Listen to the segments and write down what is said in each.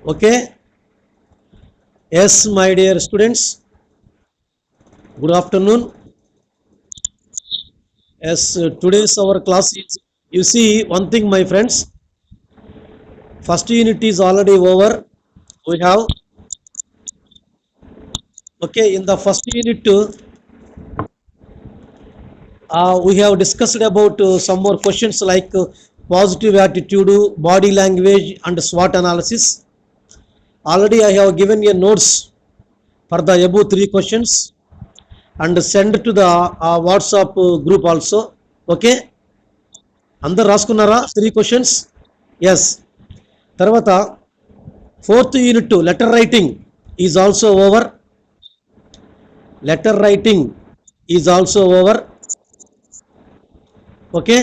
Okay. Yes, my dear students, good afternoon. Yes, today's our class is, you see one thing my friends, first unit is already over. We have, okay, in the first unit we have discussed about some more questions like positive attitude, body language and SWOT analysis. Already I have given you notes for the above three questions and send to the WhatsApp group also. Okay, అందరు రాసుకున్నారా three questions? Yes. తర్వాత fourth unit letter writing is also over. Letter writing is also over. Okay.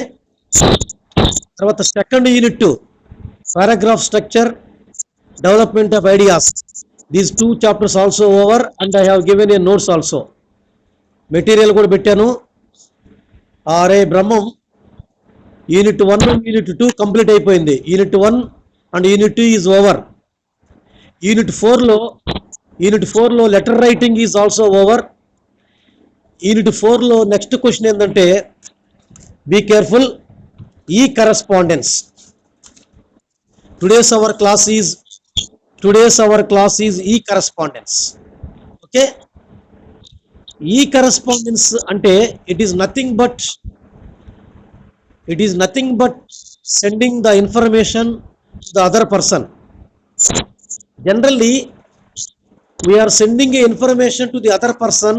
తర్వాత second unit paragraph structure, development of ideas, these two chapters also over and I have given a notes also. Material కూడా పెట్టాను. అరే Brahmam, unit 1 unit 2 complete అయిపోయింది. Unit 1 and unit 2 is over. Unit 4లో letter writing is also over. Unit 4లో next question ఏంటంటే be careful, ఈ correspondence. Today's hour class is e correspondence. Okay. ఈ correspondence అంటే it is nothing but sending the information to the other person. Generally, we are sending a information to the other person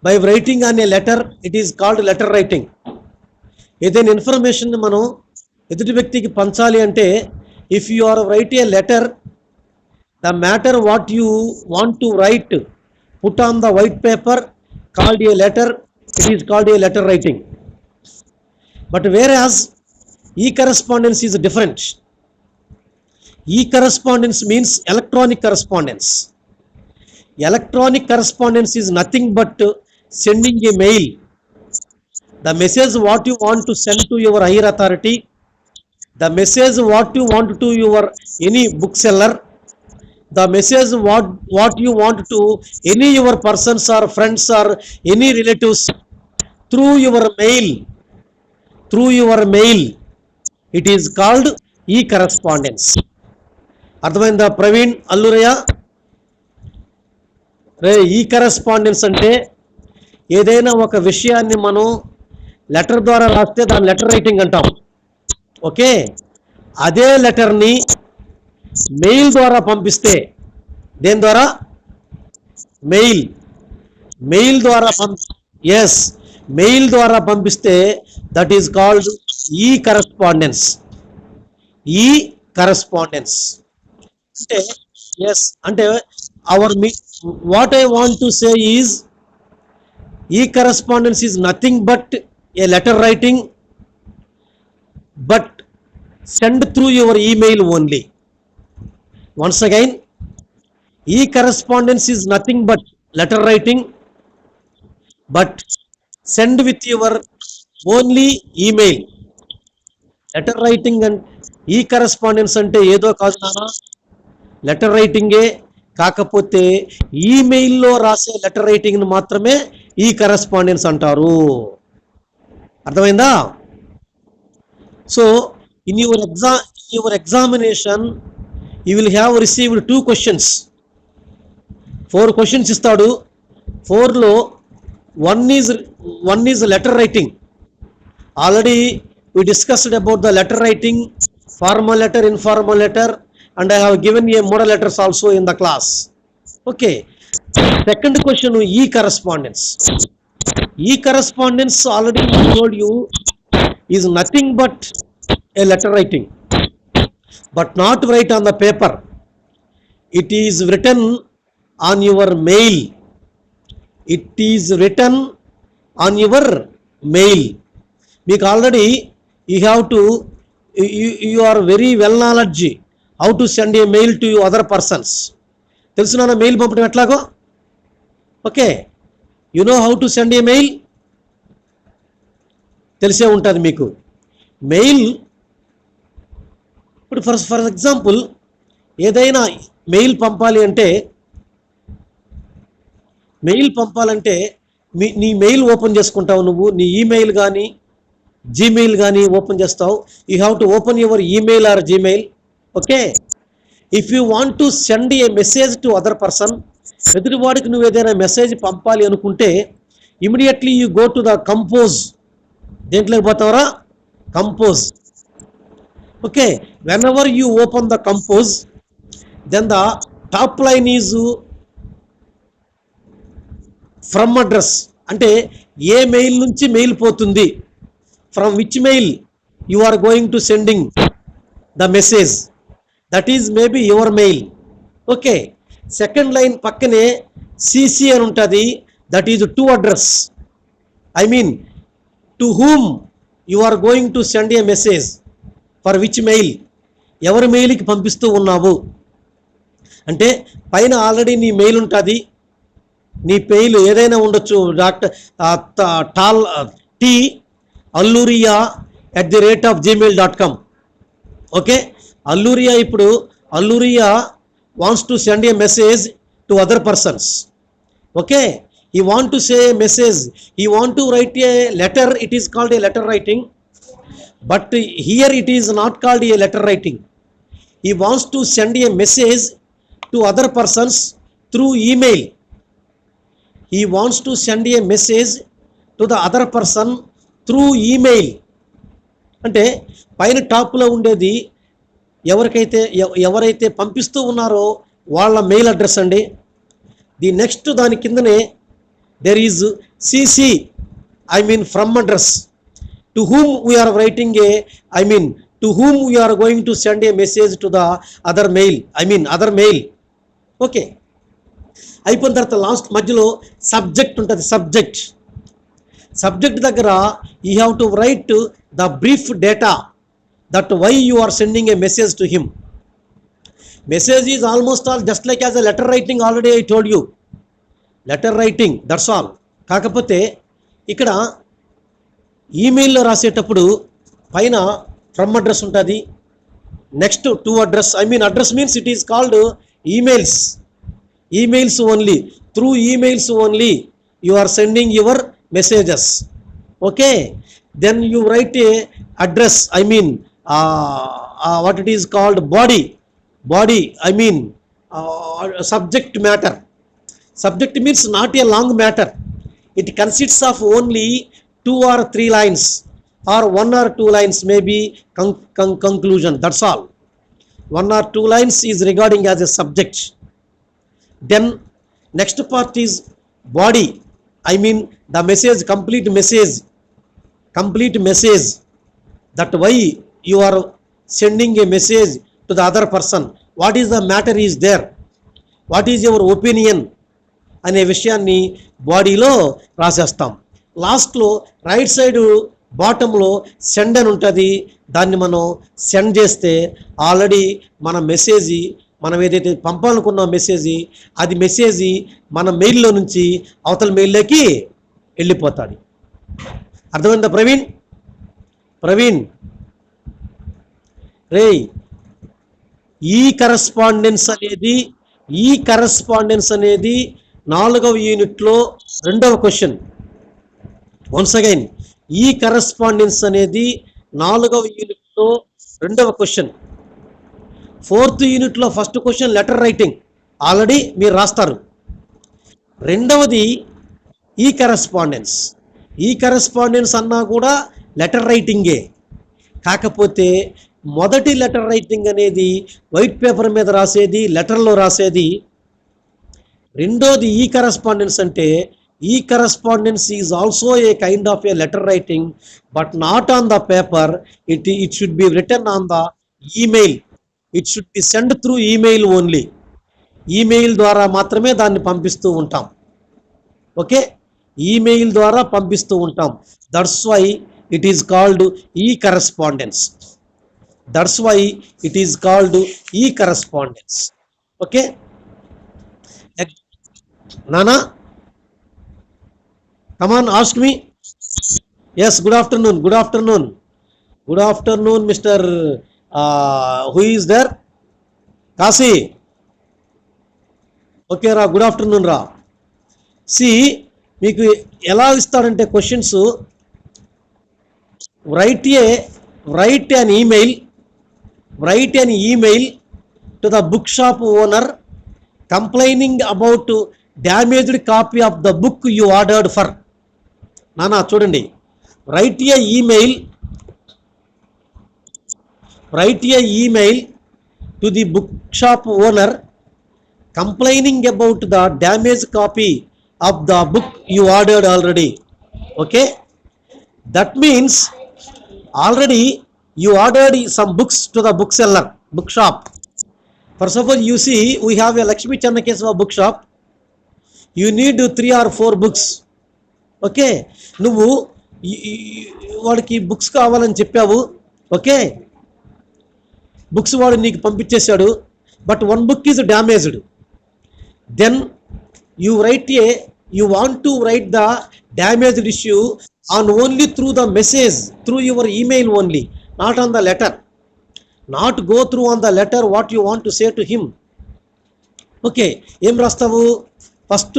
by writing on a letter. It is called letter writing. ఏదైనా information మనం ఎదుటి వ్యక్తికి పంచాలి అంటే, if you are writing a letter, the matter what you want to write, put on the white paper, called a letter. It is called a letter writing. But whereas e-correspondence is different. E-correspondence means electronic correspondence. Electronic correspondence is nothing but sending a mail. The message what you want to send to your higher authority, the message what you want to your any bookseller, the message what you want to any your persons or friends or any relatives through your mail, it is called e-correspondence. అర్థమైందా ప్రవీణ్ అల్లురయ్య? ఈ correspondence అంటే ఏదైనా ఒక విషయాన్ని మనం letter ద్వారా రాస్తే దాని లెటర్ రైటింగ్ అంటాం. ఓకే. అదే లెటర్ని మెయిల్ ద్వారా పంపిస్తే, దేని ద్వారా? మెయిల్ ద్వారా పంపిస్తే that is called e correspondence. అంటే ఎస్ అంటే what I want to say is e correspondence is nothing but a letter writing, but send through your email only. Once again, e-correspondence is nothing but letter writing, but send with your only email. Letter writing and e-correspondence అంటే ఏదో కాదు నానా, letter రైటింగే. కాకపోతే ఈమెయిల్లో రాసే letter రైటింగ్ని మాత్రమే ఈ correspondence అంటారు. అర్థమైందా? So in your examination you will have received 2 questions. 4 questions ఇస్తాడు. 4లో one is letter writing. Already we discussed about the letter writing, formal letter, informal letter, and I have given a model letters also in the class. Okay. Second question, e-correspondence. E-correspondence already I told you is nothing but a letter writing, but not write on the paper. It is written on your mail. మీకు already you are very well knowledge how to send a mail to other persons. తెలుసునా mail పంపడం ఎట్లాగో? Okay. you know how to send a mail? తెలిసే ఉంటుంది మీకు. Mail ఇప్పుడు for example ఏదైనా mail పంపాలంటే నీ మెయిల్ ఓపెన్ చేసుకుంటావు, నువ్వు నీ ఈమెయిల్ కానీ జీమెయిల్ కానీ ఓపెన్ చేస్తావు. You have to open your email or Gmail. Okay, if you want to send a message to other person, ఎదుటివాడికి నువ్వు ఏదైనా మెసేజ్ పంపాలి అనుకుంటే immediately you go to the compose. దేంట్లోకి పోతావరా? Compose. Okay, whenever you open the compose, then the top line is from address. అంటే ఏ mail నుంచి మెయిల్ పోతుంది, from which mail you are going to sending the message, that is maybe your mail. Okay, second line పక్కనే CC అని ఉంటుంది, that is to address. I mean to whom you are going to send a message, for which mail, ఎవరి మెయిల్కి పంపిస్తూ ఉన్నావు. అంటే పైన already నీ మెయిల్ ఉంటుంది, నీ మెయిల్ ఏదైనా ఉండొచ్చు, T alluriya@gmail.com. Okay, Alluriya wants to send a message to other persons. Okay, he want to say a message, he want to write a letter, it is called a letter writing, but here it is not called a letter writing. He wants to send a message to other persons through email. He wants to send a message to the other person through email. అంటే పైన టాప్లో ఉండేది ఎవరైతే పంపిస్తూ ఉన్నారో వాళ్ళ mail address అండి. The next దాని కిందనే there is cc, I mean from address, to whom we are writing to whom we are going to send a message to the other mail, other mail. Okay, అయిపోయిన తర్వాత last మధ్యలో subject ఉంటుంది. Subject దగ్గర you have to write the brief data, that why you are sending a message to him. Message is almost all just like as a letter writing, already I told you, letter writing, that's all. కాకపోతే ఇక్కడ ఈమెయిల్లో రాసేటప్పుడు పైన from address ఉంటుంది, next to address. Address means it is called emails only. Through emails only you are sending your messages. Okay, then you write a address, what it is called body, subject matter. Subject means not a long matter. It consists of only 2 or 3 lines, or 1 or 2 lines, maybe conclusion, that's all. 1 or 2 lines is regarding as a subject. Then next part is body, the message, complete message, that why you are sending a message to the other person, what is the matter is there, what is your opinion అనే విషయాన్ని బాడీలో రాసేస్తాం. లాస్ట్లో right side బాటంలో send అని ఉంటుంది, దాన్ని మనం send చేస్తే ఆల్రెడీ మన మెసేజ్, మనం ఏదైతే పంపాలనుకున్న మెసేజ్ మన మెయిల్లో నుంచి అవతల మెయిల్లోకి వెళ్ళిపోతాడు. అర్థమైందా ప్రవీణ్? రేయ్, ఈ కరస్పాండెన్స్ అనేది 4వ యూనిట్లో 2వ క్వశ్చన్. వన్స్ అగైన్, ఈ కరస్పాండెన్స్ అనేది 4వ యూనిట్లో 2వ క్వశ్చన్. 4th యూనిట్లో first question letter writing, already మీరు రాస్తారు. 2వది ఈ కరస్పాండెన్స్ అన్నా కూడా లెటర్ రైటింగే. కాకపోతే మొదటి లెటర్ రైటింగ్ అనేది వైట్ పేపర్ మీద రాసేది, లెటర్లో రాసేది. రెండోది ఈ కరస్పాండెన్స్ అంటే, ఈ correspondence is also a kind of A letter writing, but not on the paper. It should be return on the email. It should be send through email only. Email ద్వారా మాత్రమే దాన్ని పంపిస్తూ ఉంటాం. ఓకే, ఈమెయిల్ ద్వారా పంపిస్తూ ఉంటాం. That's why it is called e correspondence. Okay Nana, come on, ask me. Yes, good afternoon, Mr. Who is there? Kashi, okay రా, good afternoon రా. సి, మీకు ఎలా ఇస్తాడంటే questions, write an email to the bookshop owner complaining about damaged copy of the book you ordered for. నానా చూడండి, write a email to the bookshop owner complaining about the damaged copy of the book you ordered already. Okay, that means already you ordered some books to the bookshop. For suppose you see, we have a Lakshmi Channakesava bookshop, you need 3 or 4 books. Okay, నువ్వు వాడికి books కావాలని చెప్పావు. Okay, books వాడు నీకు పంపించేశాడు, but 1 book is damaged. Then you want to write the damaged issue on only through the message, through your email only, not on the letter, not go through on the letter what you want to say to him. Okay, ఏం రాస్తావు? First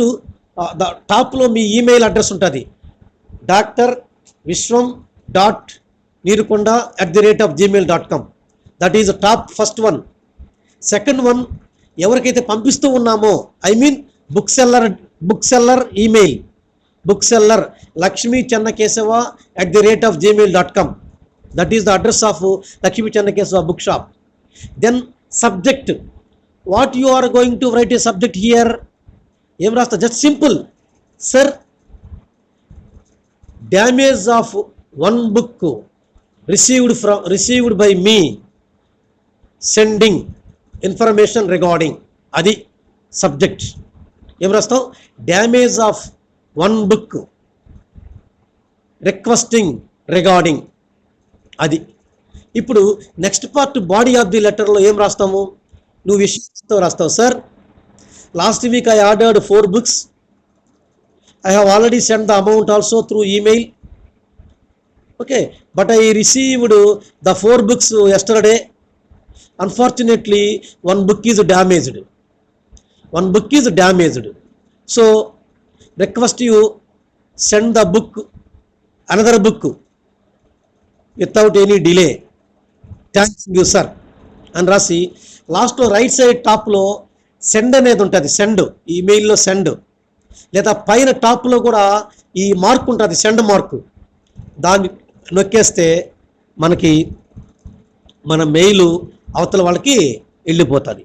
టాప్లో మీ email address ఉంటుంది, dr.vishwam.neerukonda@gmail.com. That is top first one. Second one, ఎవరికైతే పంపిస్తూ ఉన్నామో, I mean book seller email, book seller Lakshmi Channakesava @gmail.com. That is the address of Lakshmi Channakesava bookshop. Then subject, what you are going to write a subject here. ఏం రాస్తా? Just simple, sir, damage of 1 book received by me sending information regarding, అది subject. ఏం రాస్తావు? Damage of 1 book requesting regarding, అది. ఇప్పుడు next part body of the లెటర్లో ఏం రాస్తాము? నువ్వు విషయంతో రాస్తావు, sir, last week I ordered 4 books. I have already sent the amount also through email. Okay, but I received the 4 books yesterday. Unfortunately, 1 book is damaged. So, request you send the book, another book, without any delay. Thanks you, sir. అని రాసి లాస్ట్లో right side టాప్లో send అనేది ఉంటుంది. Send, ఈమెయిల్లో send, లేదా పైన టాప్లో కూడా ఈ మార్క్ ఉంటుంది, సెండ్ మార్కు. దాన్ని నొక్కేస్తే మనకి మన మెయిల్ అవతల వాళ్ళకి వెళ్ళిపోతుంది.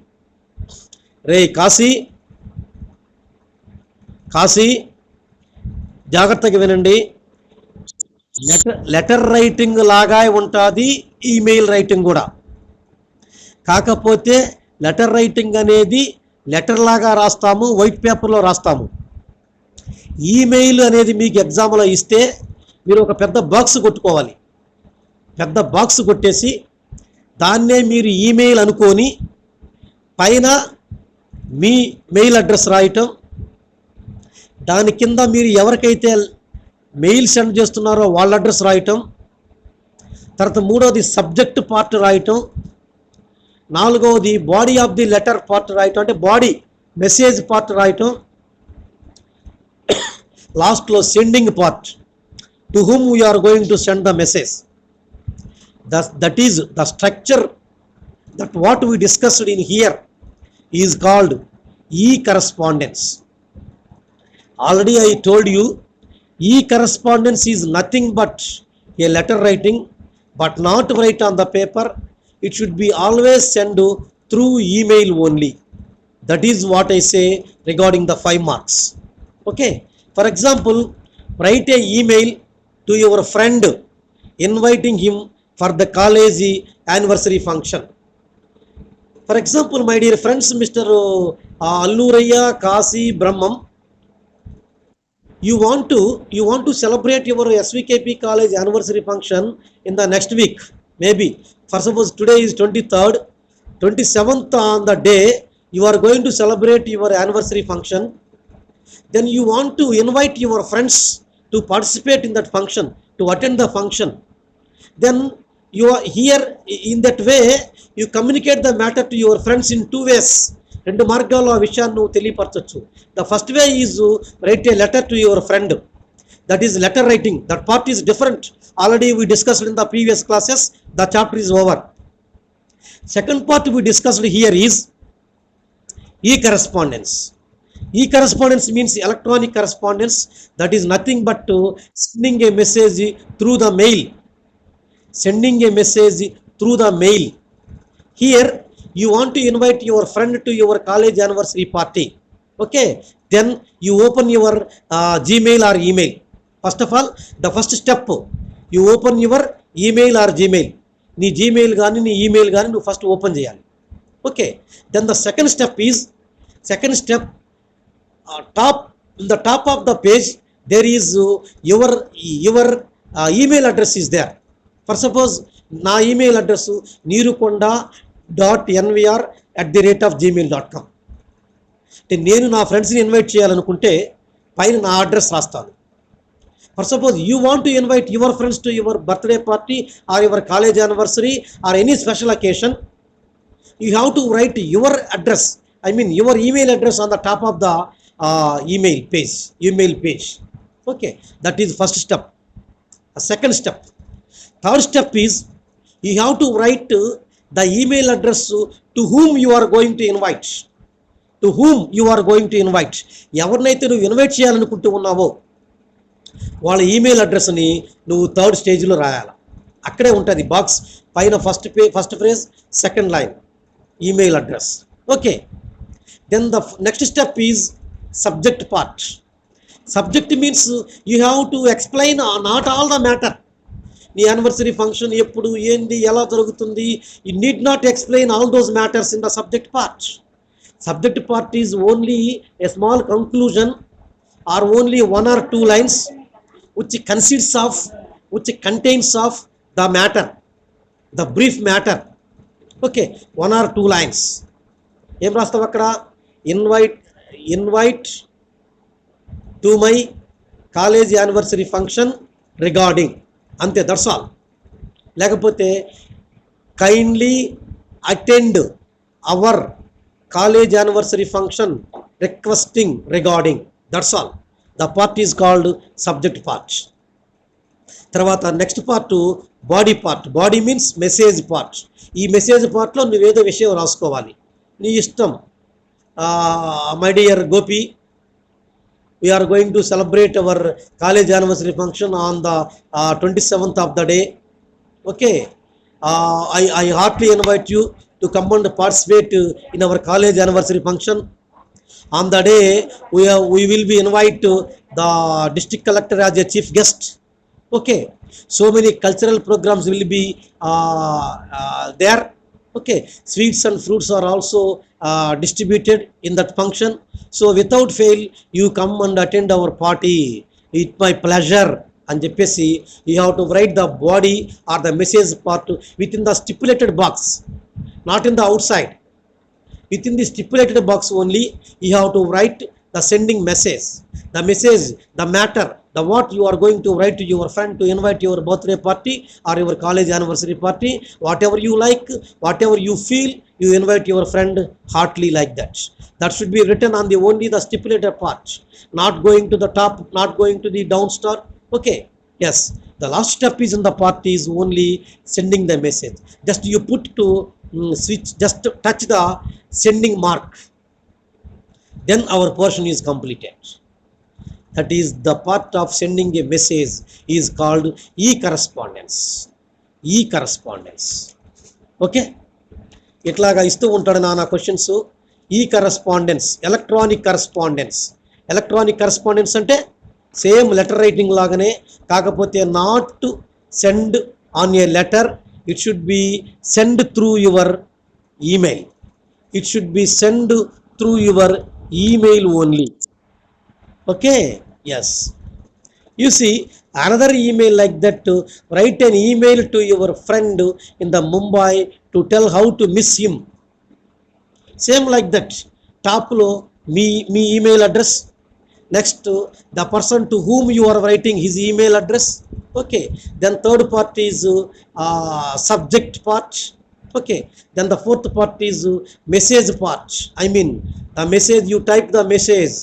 రే కాశీ, జాగ్రత్తగా వినండి. లెటర్ రైటింగ్ లాగా ఉంటుంది ఈమెయిల్ రైటింగ్ కూడా. కాకపోతే లెటర్ రైటింగ్ అనేది లెటర్ లాగా రాస్తాము, వైట్ పేపర్లో రాస్తాము. ఈమెయిల్ అనేది మీకు ఎగ్జామ్లో ఇస్తే మీరు ఒక పెద్ద బాక్స్ కొట్టుకోవాలి. పెద్ద బాక్స్ కొట్టేసి దాన్నే మీరు ఈమెయిల్ అనుకొని పైన మీ మెయిల్ అడ్రస్ రాయటం, దాని కింద మీరు ఎవరికైతే మెయిల్ సెండ్ చేస్తున్నారో వాళ్ళ అడ్రస్ రాయటం, తర్వాత మూడవది సబ్జెక్ట్ పార్ట్ రాయటం, నాలుగవది body of the letter part రాయటం, అంటే బాడీ మెసేజ్ పార్ట్ రాయటం, లాస్ట్లో sending part, to whom we are going to send the message. That is the structure, that what we discussed in here is called e-correspondence. Already I told you, e-correspondence is nothing but a letter writing, but not write on the paper. It should be always sent through email only. That is what I say regarding the 5 marks. Okay, for example, write a email to your friend inviting him for the college anniversary function. For example, my dear friends, Mr. Alluraya, Kasi, Brahmam, you want to celebrate your SVKP college anniversary function in the next week. Maybe, for suppose today is 23rd, 27th on the day you are going to celebrate your anniversary function. Then you want to invite your friends to participate in that function, to attend the function. Then You are here in that way you communicate the matter to your friends in two ways. రెండు మార్గాల్లో ఆ విషయాన్ని నువ్వు తెలియపరచవచ్చు. The first way is write a letter to your friend. That is letter writing. That part is different. Already we discussed in the previous classes. The chapter is over. Second part we discussed here is e-correspondence. E-correspondence means electronic correspondence. That is nothing but sending a message through the mail. Sending a message through the mail. Here you want to invite your friend to your college anniversary party. Okay, then you open your Gmail or email. First of all, the first step, you open your email or Gmail. నీ Gmail కానీ నీ email కానీ నువ్వు first open చేయాలి. Okay, then the second step top in the top of the page there is your email address is there. For suppose నా email address neerukonda.nvr@gmail.com. అంటే నేను నా ఫ్రెండ్స్ని ఇన్వైట్ చేయాలనుకుంటే పైన నా అడ్రస్ రాస్తాను. For suppose you want to invite your friends to your birthday party or your college anniversary or any special occasion, you have to right your address, I mean your email address on the top of the email page. Okay, that is first step. Second step. Third step is you have to write the email address to whom you are going to invite. ఎవరినైతే నువ్వు invite చేయాలనుకుంటూ ఉన్నావో వాళ్ళ email అడ్రస్ని నువ్వు third స్టేజ్లో రాయాలి. అక్కడే ఉంటుంది box పైన first phrase second line email address. Okay, then the next step is subject part. Subject means you have to explain not all the matter. నీ యానివర్సరీ ఫంక్షన్ ఎప్పుడు, ఏంటి, ఎలా జరుగుతుంది, you need not explain all those matters in the subject part. Subject part is only a small conclusion or only one or two lines which contains of the matter, the brief matter. Okay, one or two lines. Em rastav akkada invite to my college anniversary function regarding ante, that's all. Lekapothe kindly attend our college anniversary function requesting regarding, that's all. The part is called subject part. Tarvata next part to body part. Body means message part. ఈ message పార్ట్లో నువ్వేదో విషయం రాసుకోవాలి, నీ ఇష్టం. My dear Gopi, we are going to celebrate our college anniversary function on the 27th of the day. Okay, I heartily invite you to come and participate in our college anniversary function. On the day we will be invite the district collector as a chief guest. Okay, so many cultural programs will be there. Okay, sweets and fruits are also distributed in that function. So without fail you come and attend our party. It's my pleasure అని చెప్పేసి you have to write the body or the message part within the stipulated box, not in the outside. Within the stipulated box only you have to write the sending message, the matter, the what you are going to write to your friend to invite your birthday party or your college anniversary party. Whatever you like, whatever you feel, you invite your friend heartily like that. That should be written on the only the stipulated part, not going to the top, not going to the down star. Okay, yes, the last step is in the part is only sending the message. Just you put to switch, just to touch the sending mark, then our portion is completed. That is the part of sending a message is called e-correspondence. Okay, ఇట్లాగా ఇస్తూ ఉంటాడు నా questions. e-correspondence, electronic correspondence అంటే same letter writing లాగానే, కాకపోతే not to send on a letter, it should be send through your email. It should be sent through your email only. Okay, yes. You see another email like that, to write an email to your friend in the Mumbai to tell how to miss him. Same like that. Top lo me email address, Next, the person to whom you are writing his email address. Okay, then third part is subject part. Okay, then the fourth part is message part. I mean, the message you type, the message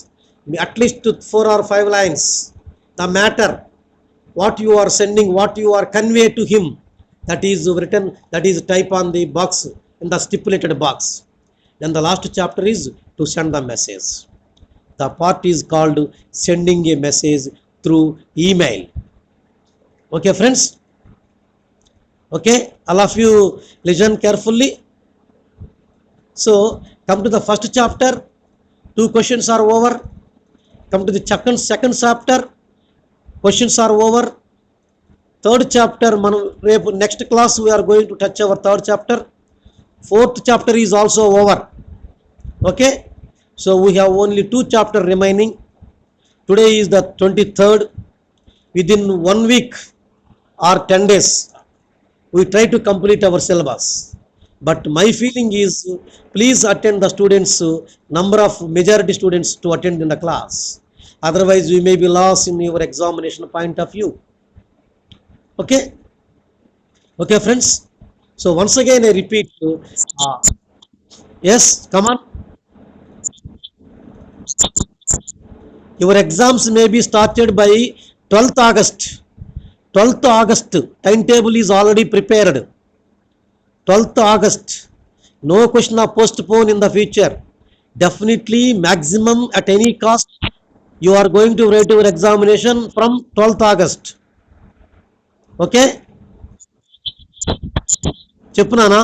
at least 4 or 5 lines, the matter, what you are sending, what you are convey to him, that is written, that is type on the box, in the stipulated box. Then the last chapter is to send the message. The part is called sending a message through email. Okay, friends. Okay, all of you listen carefully. So come to the first chapter, 2 questions are over. Come to the second chapter, questions are over. Third chapter, మనం రేపు next class we are going to touch our third chapter. Fourth chapter is also over. Okay, so we have only 2 chapters remaining. Today is the 23rd. Within 1 week or 10 days we try to complete our syllabus. But my feeling is, please attend the students, number of majority students to attend in the class. Otherwise we may be lost in your examination point of view. Okay, okay, friends. So once again I repeat, yes, come on. Your exams may be started by 12th August. 12th August timetable is already prepared. 12th August, no question of postpone in the future. Definitely maximum at any cost you are going to write your examination from 12th August. Okay, చెప్పునానా?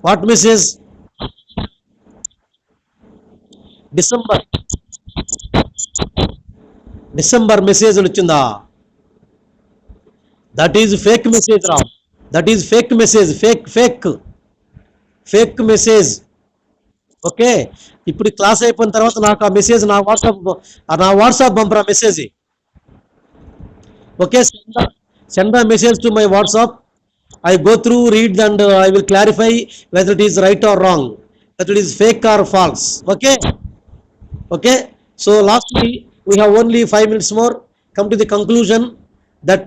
What message? December message వచ్చిందా? That is fake message రా. That is fake message. Fake message. Okay, ఇప్పుడు class అయిపోయిన తర్వాత నాకు ఆ message నా WhatsApp పంపరా message. Okay, send the message to my WhatsApp. I go through, read, and I will clarify whether it is right or wrong, whether it is fake or false. Okay, okay. So lastly, we have only 5 minutes more. Come to the conclusion that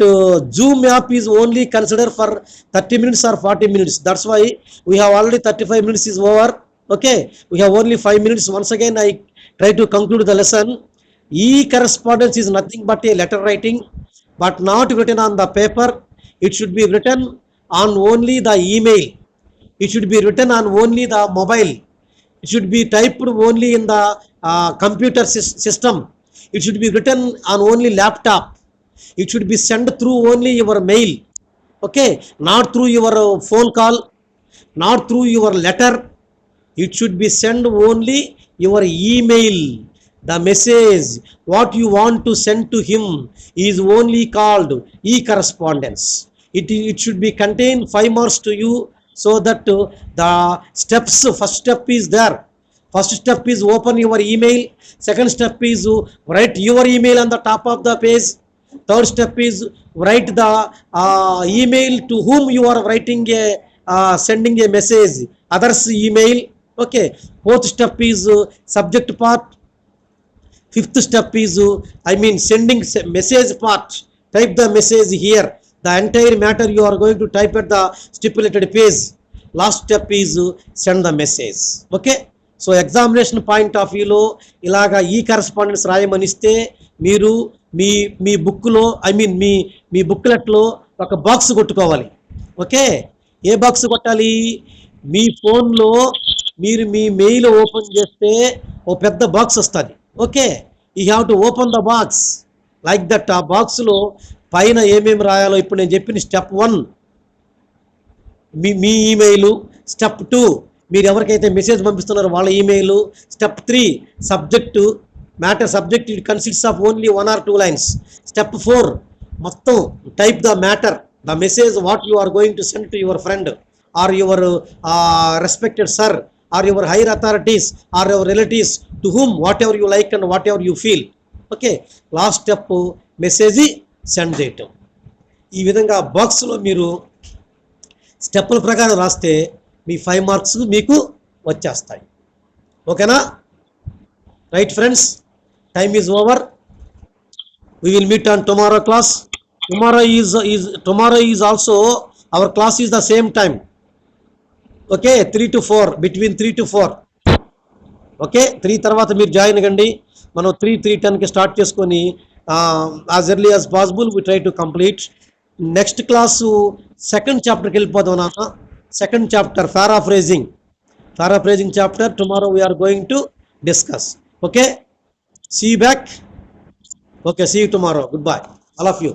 Zoom app is only considered for 30 minutes or 40 minutes. That's why we have already 35 minutes is over. Okay, we have only 5 minutes. Once again, I try to conclude the lesson. E-correspondence is nothing but a letter writing, but not written on the paper. It should be written on only the email. It should be written on only the mobile. It should be typed only in the computer system. It should be written on only laptop. It should be sent through only your mail. Okay, not through your phone call, not through your letter. It should be sent only your email. The message what you want to send to him is only called e-correspondence. It should be contain 5 marks to you, so that the steps, first step is there. First step is open your email. Second step is write your email on the top of the page. Third step is write the email to whom you are writing sending a message, others email. Okay, fourth step is subject part. Fifth step is sending message part. Type the message here. The entire matter you are going to type at the stipulated page. Last step is send the message. Okay, so examination point of view లో ఇలాగా ఈ correspondence రాయమనిస్తే మీరు మీ బుక్లో మీ బుక్లెట్లో ఒక box కొట్టుకోవాలి. Okay, ఏ box కొట్టాలి? మీ ఫోన్లో మీరు మీ మెయిల్ ఓపెన్ చేస్తే ఓ పెద్ద బాక్స్ వస్తుంది. Okay, you have to open the box like that. ఆ బాక్స్లో పైన ఏమేమి రాయాలో ఇప్పుడు నేను చెప్పిన స్టెప్ 1 మీ ఈమెయిల్, స్టెప్ 2 మీరు ఎవరికైతే మెసేజ్ పంపిస్తున్నారో వాళ్ళ email, step 3 subject matter, subject it consists of only 1 or 2 lines. Step 4 మొత్తం type the matter, the message what you are going to send to your friend or your respected sir or your higher authorities or your relatives, to whom whatever you like and whatever you feel. Okay, last step message send చేయటం. ఈ విధంగా బాక్స్లో మీరు స్టెప్పుల ప్రకారం రాస్తే మీ 5 marks మీకు వచ్చేస్తాయి. ఓకేనా? Right friends, time is over. We will meet on tomorrow class. Tomorrow is also our class is the same time. Okay, 3 to 4, between 3 to 4. Okay, 3 తర్వాత మీరు జాయిన్ కండి. మనం 3:10కి స్టార్ట్ చేసుకొని as early as possible we try to complete. Next class second చాప్టర్కి వెళ్ళిపోదాం నాన్న. Second chapter paraphrasing chapter tomorrow we are going to discuss. Okay, see you back. Okay, see you tomorrow. Goodbye, all of you.